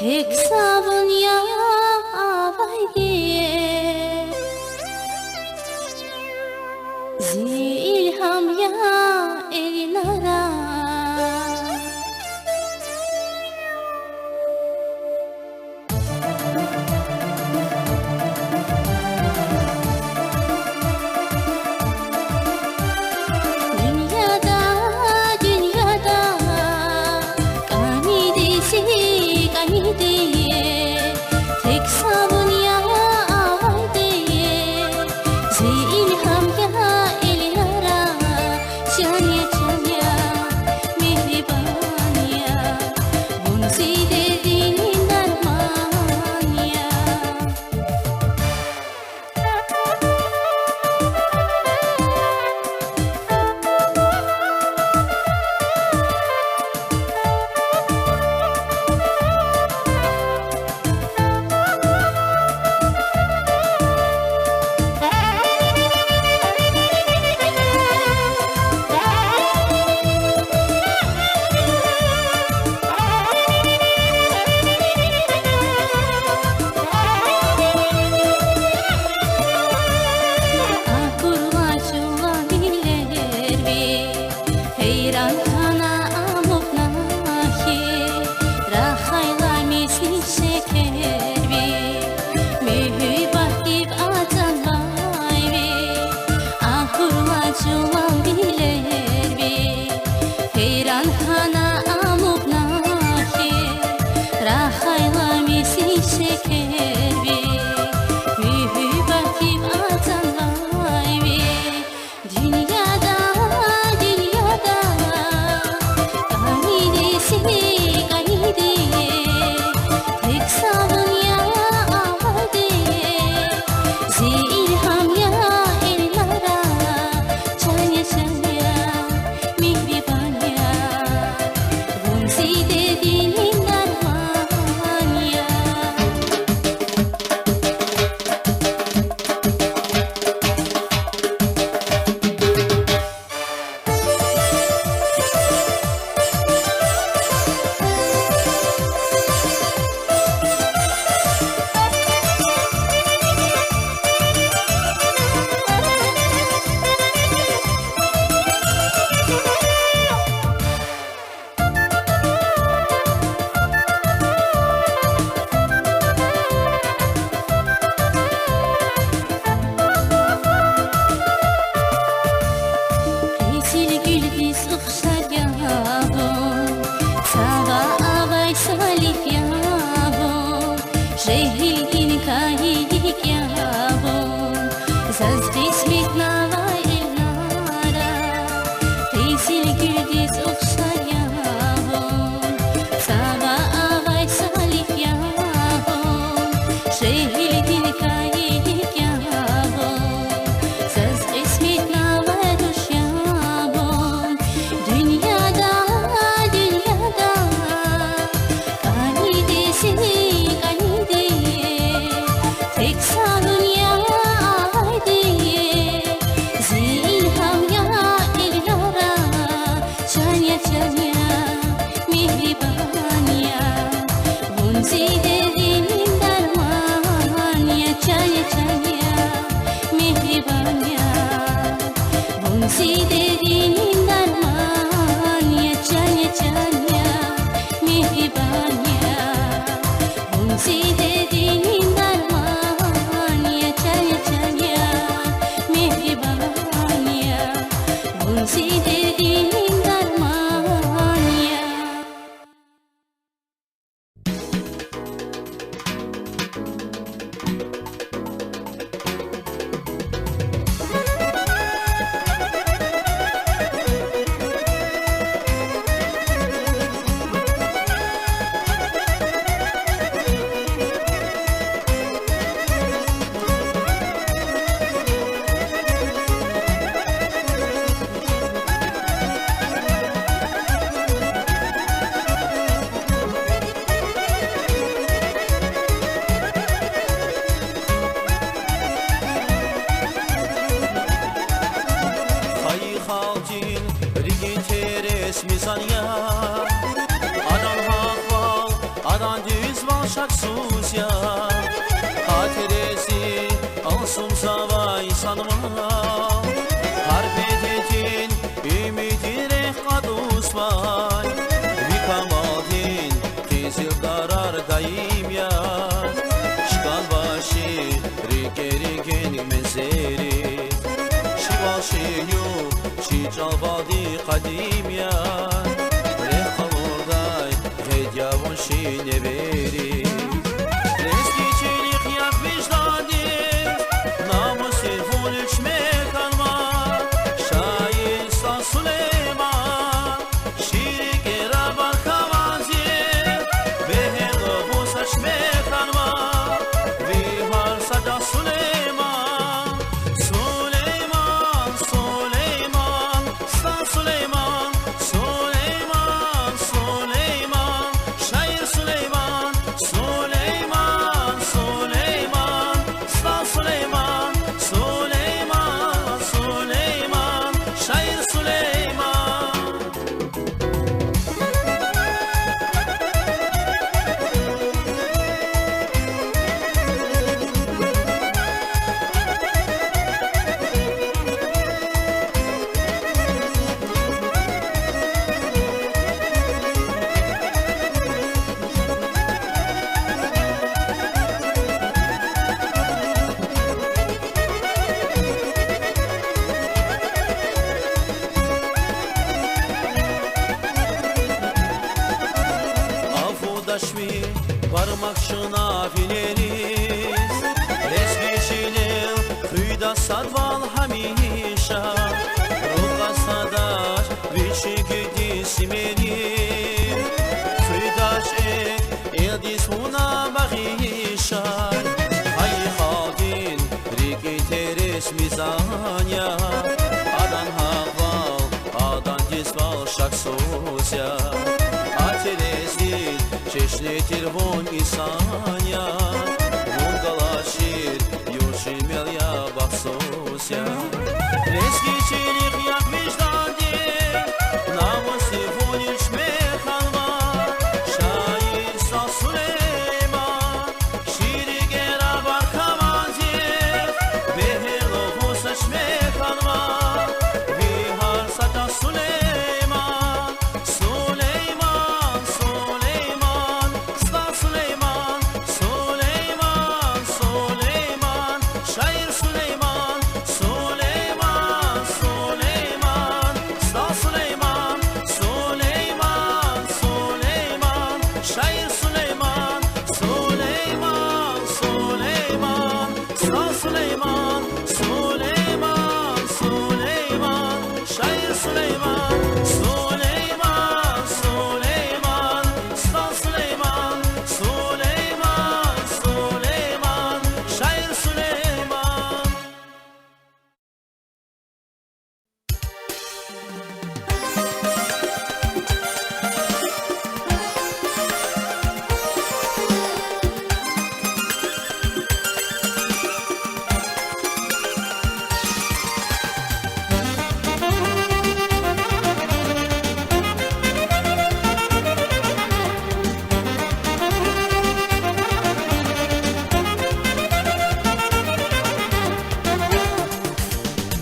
Tek sabun ya avayge Zi ilham ya elinara Dünyada kani desi kani diye Tek sabun ya avayge Zi ilham ya elinara Çanya çanya mehriban ya Bunsi dediğin armağan ya şaksuzya Hatiresi alsın zavay sanma Harbedetin ümidire kadusmay Vikamadin tezil darar daim ya Şkan başı rikerigen mezeri Şival şeyu şicavadi kadim ya Şine veri Eski çelik yak vicdadi Namus telefon içmek alma Şair Sağ Süleyman Şiir Geraba Kavazi Behelo bu saçmek alma Vihar Sada Süleyman Süleyman, Süleyman Sağ Süleyman Süleyman, Süleyman Süleyman, Süleyman, Süleyman, Sağ Süleyman, Süleyman, Süleyman, şair Süleyman. Daşmi parmak şına fileriz Resmişinin kıyda sadval hamişa Ruka sadaş vişi güdü simenim Kıydaş eldis huna bağışar Hayy hadin riki teres mizanya Adan haval, adan dizval şaksuzya Aterezil Çeşne telefon isanya Mungalaşir Yoşimel ya baksosya Eski çelik yak vicdadi Namus telefon içmek alma Şair Sağ Süleyman Şiiri Geraba Kavazi Behelo bu saçmek alma Vihar Sada Süleyman Süleyman, Süleyman Sağ Süleyman, Süleyman, Süleyman Şair Süleyman, Süleyman, Süleyman Sağ Süleyman, Süleyman, Süleyman Şair Süleyman, Süleyman, Süleyman Sağ Süleyman, Süleyman, Süleyman Şair Süleyman, Süleyman, Süleyman Sağ Süleyman, Süleyman, Süleyman Şair Süleyman.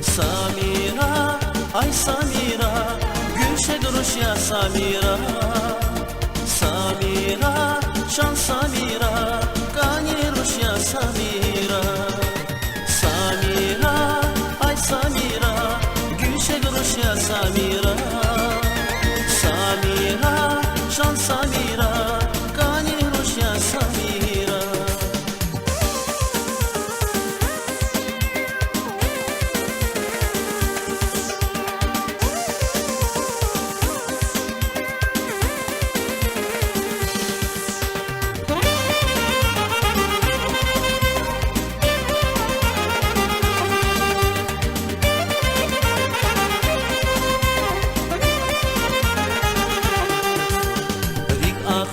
Samira, ay Samira Gülşe duruş ya Samira Samira, şan Samira Gani ruş ya Samira Samira, ay Samira Gülşe duruş ya Samira Samira, şan Samira Gani ruş ya Samira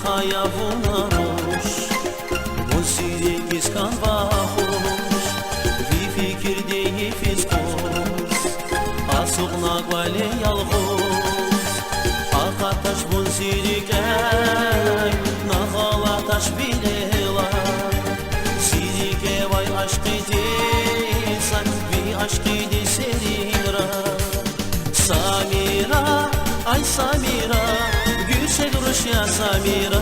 Hayavunarmış Bu silik kan bahoş Vi fikir deyi fiskos Asıqna kvale yalğos Akataş bun silik Nahala taş bile Samira Gülçek Rusya Samira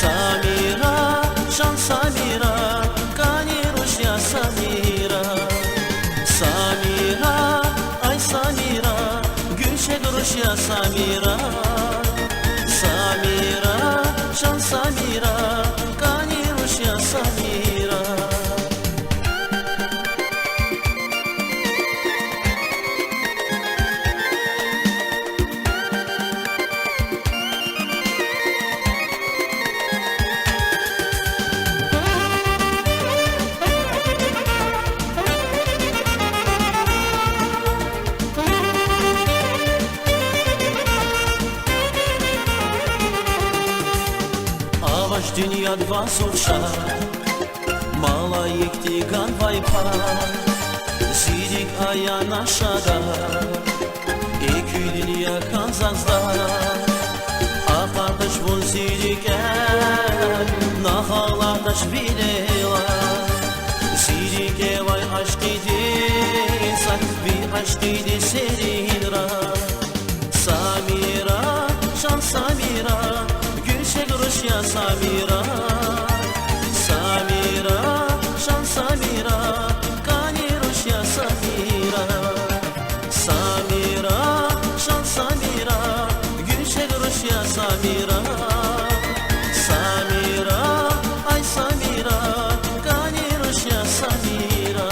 Samira Şan Samira Kani Rusya Samira Samira Ay Samira Gülçek Rusya Samira Samira Şan Samira Kani Rusya Samira Dünya dva suša, mala jek ti gan vajpa, zidik aya naša da, dünya kan zazda, a kardeş bol zidik nahalardaş bilela, zidik vay aşk idi, sak bir aşk idi seninra, Samira, şan Samira, Rusya Samira Samira Şan Samira Kani Rusya Samira Samira Şan Samira Gülçek Rusya Samira Samira Ay Samira Kani Rusya Samira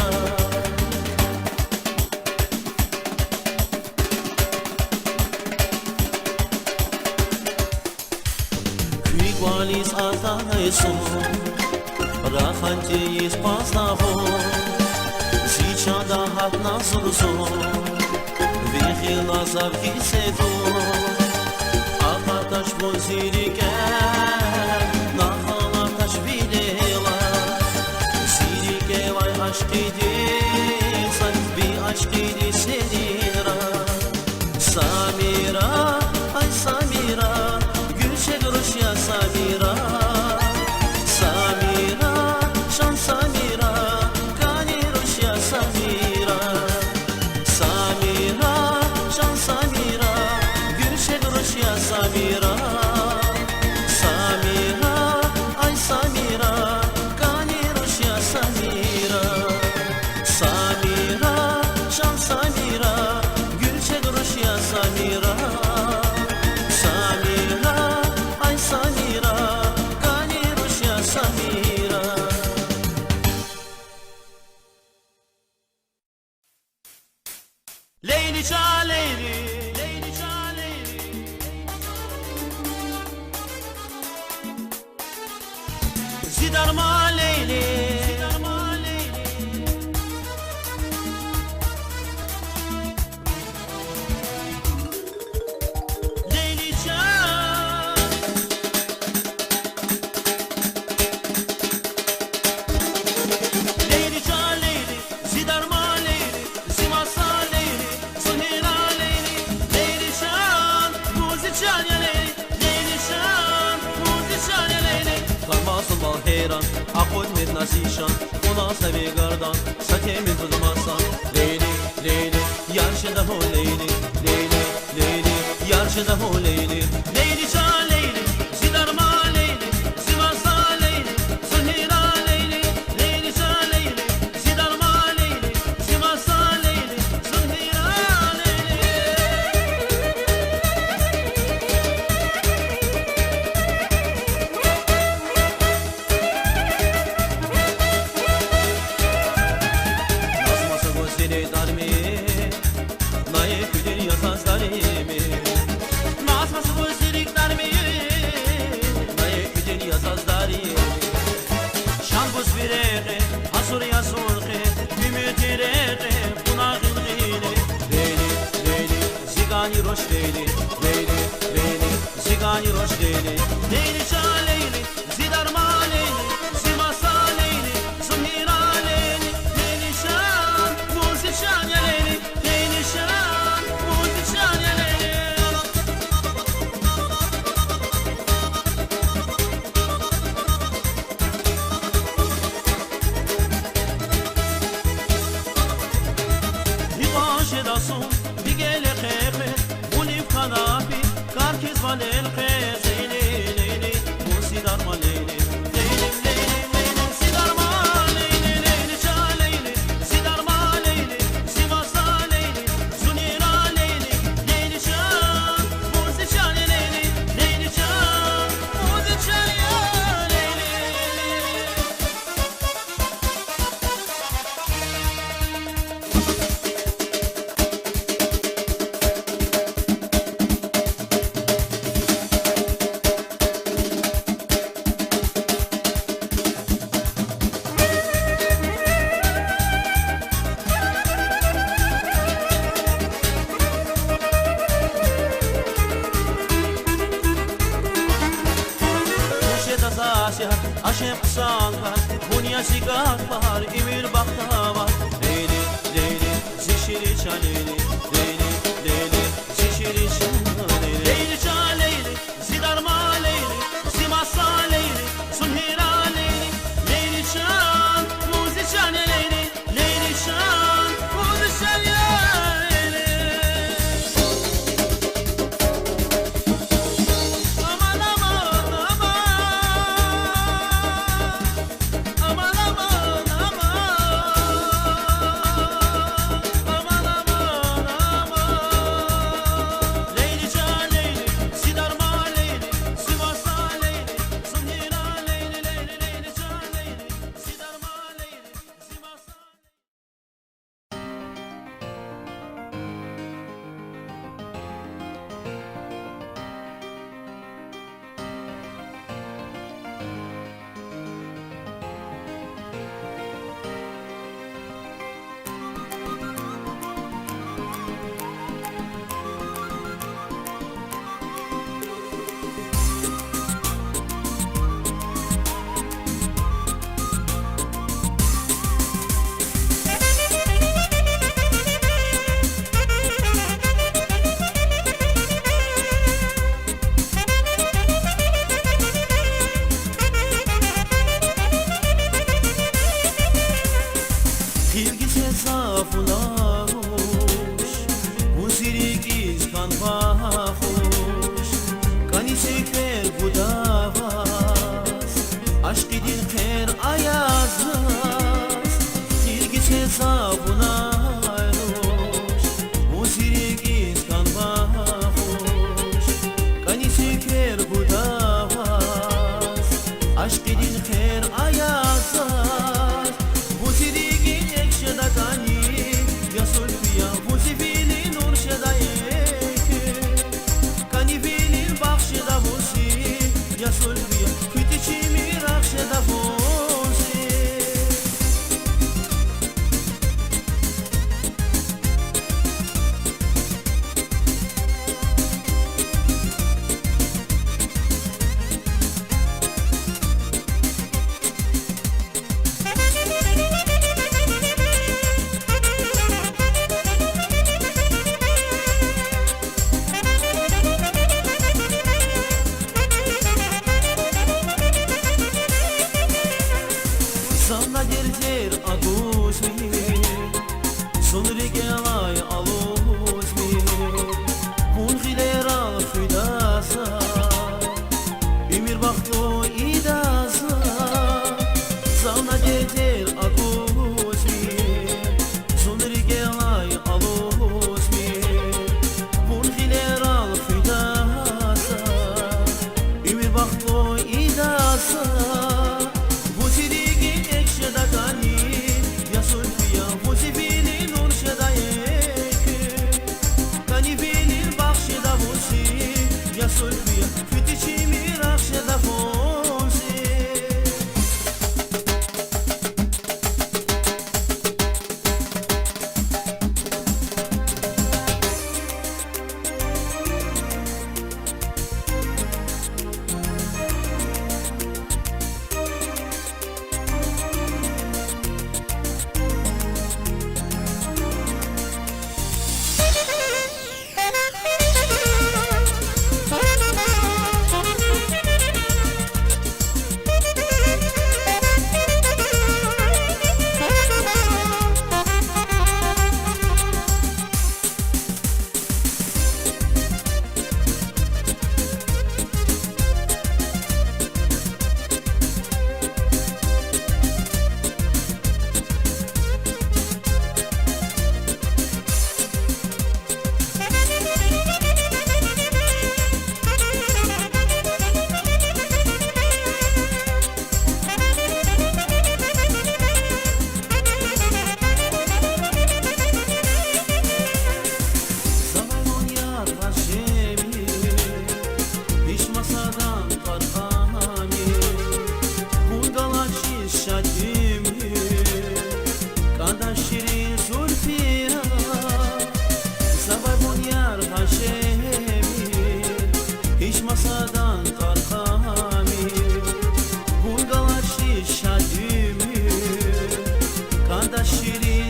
Qualis atanesu Rahanteis pasnavo Zichada hat nazurzo Vikhila zavkisetu Apatash bozirike Nahalatash videla Zirike vay aşkidi Sanbi aşkidi senira Samira Ay Samira Rusya Samira Samira Şan Samira Kani Rusya Samira Samira Şan Samira Gülçek Rusya Samira Samira Ay Samira Kani Rusya Samira Samira Şan Samira Gülçek Rusya Samira Leyli ça leyli, leyli ça leyli Zidarma leyli, zidarma leyli Leyli ça Leyli ça leyli, zidarma leyli Zimasa Heyran, akut mit nasişan, ona sevi gardan, sakemi bulmazsan. Leyli, Leyli, yarşıda ho Leyli, Leyli, Leyli, yarşıda ho Leyli. Leyli ça Leyli, zidarma Leyli, zivasa Leyli, sunhira Leyli. Leyli ça Leyli, zidarma Leyli, zivasa Leyli, sunhira Leyli. Roş Leyli, Leyli, Leyli, zigani roş Leyli. Leyli ça Leyli, zidarma Leyli, zimasa Leyli, sunhira Leyli. Leyli şan, muzi şan ya Leyli, Leyli şan, muzi şan ya Leyli. Bir başı da son, bir gele khepe. darma lelke Leyli Leyli Musi darma Leyli Leyli Leyli Leyli Si darma Leyli Leyli ça Leyli Si darma Leyli Sivas'a Leyli Sunira Leyli Leyli ça Musi ça Leyli Leyli ça Musi ça ya Leyli Aşem sangar, bunya sigak bahar, imir baktavar. Leyli, Leyli, zişiri çaleyli, Leyli, Leyli, zişiri çaleyli. Leyli çaleyli, zidarma Leyli, simasa Leyli, sunhira Leyli. Leyli çal, muzi çal Leyli, Leyli çal, muzi çal ya Leyli. Aman aman aman. Aman aman aman Aman aman aman Leyli ça Leyli Sidarma Leyli Sivas'a Leyli Sunhira Leyli Leyli Leyli ça Leyli Sidarma Leyli Sivas'a Hilgise zafulahoş Muzirigiz kan bahoş Kanisi kher budavas Aşk idil kher ayazas Hilgise zafulahoş Muzirigiz kan bahoş Kanisi kher budavas Aşk idil kher ayazas Muzirigin ekşedagani Ya sulfiya Muzifilin urşedayeke Kanifilin bakşeda vusi Ya sulfiya Kütüçimi rakşeda vusi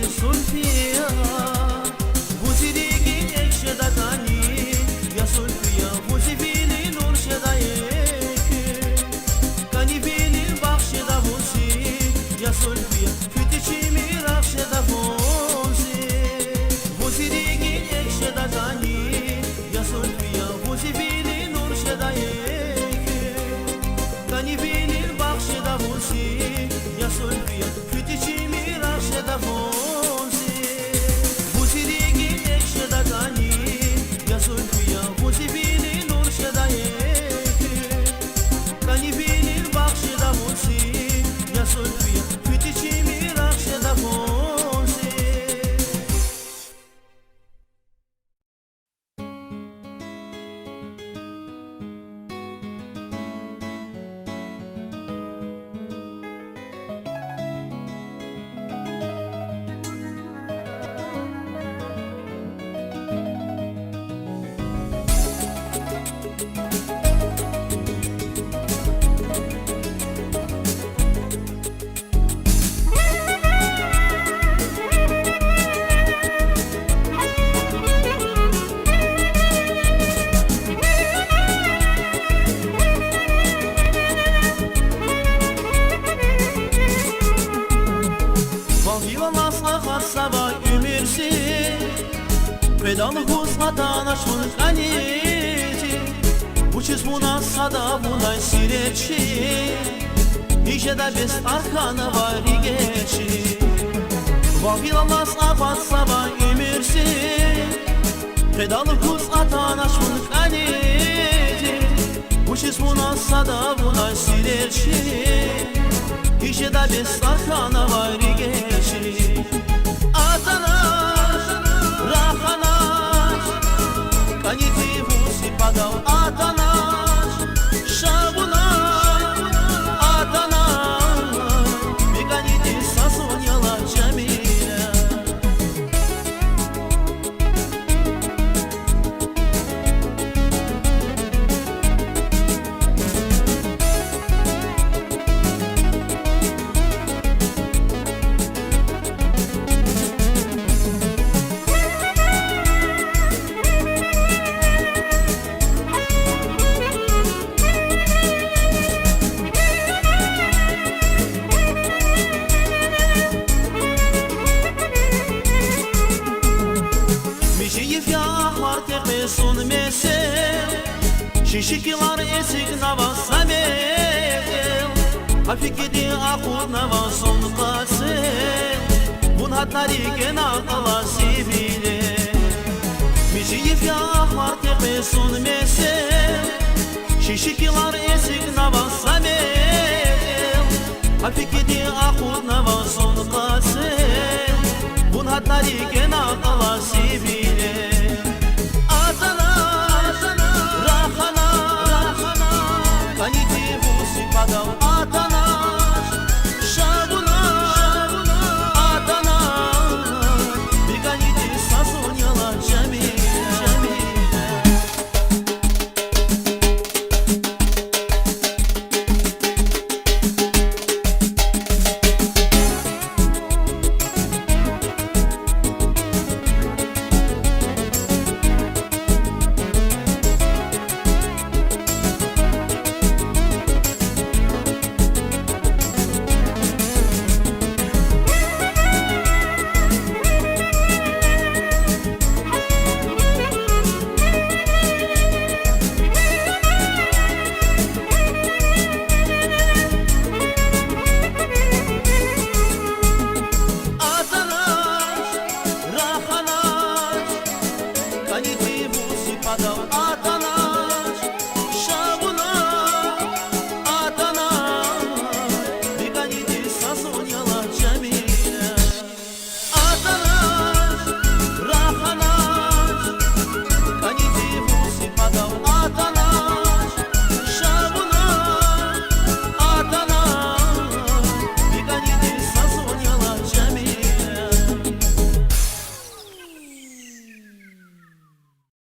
Sulfiya Buzirigi ekşeda kani Ya Sulfiya Buzibili nur şedayeki Kani bili bakşeda buzi Ya Sulfiya Fütiçimi rakşeda buzi Buzirigi ekşeda kani Ya Sulfiya Buzibili nur şedayeki Kani bili bakşeda buzi Ya Sulfiya Fütiçimi rakşeda buzi Buzirigi ekşeda kani Ya Sulfiya Buzibili nur şedayeki Kani bili bakşeda buzi Ya Sulfiya Fütiçimi rakşeda buzi Sabah ümirsi Pedalı huzhatan aşkın kaniti Bu çiz buna sada bunay sireçi İşe de biz arkanı var geçi Vahilallah sabah ümirsi Pedalı huzhatan aşkın kaniti Bu çiz buna sada bunay sireçi İşe de biz arkanı var geçi Atanash, Rahanash, Kaniti Husi Padav Atanash, Shabunash, Atanash, Mikaniti Sasunyala Jamila Sun mesel Şişikilar esik navasa mel Hafikidi akur navason kasel Bun hatari gena kalasi bile Mişiyif ya ahmar tepe sun mesel Şişikilar esik navasa mel Hafikidi akur navason kasel Bun hatari gena kalasi bile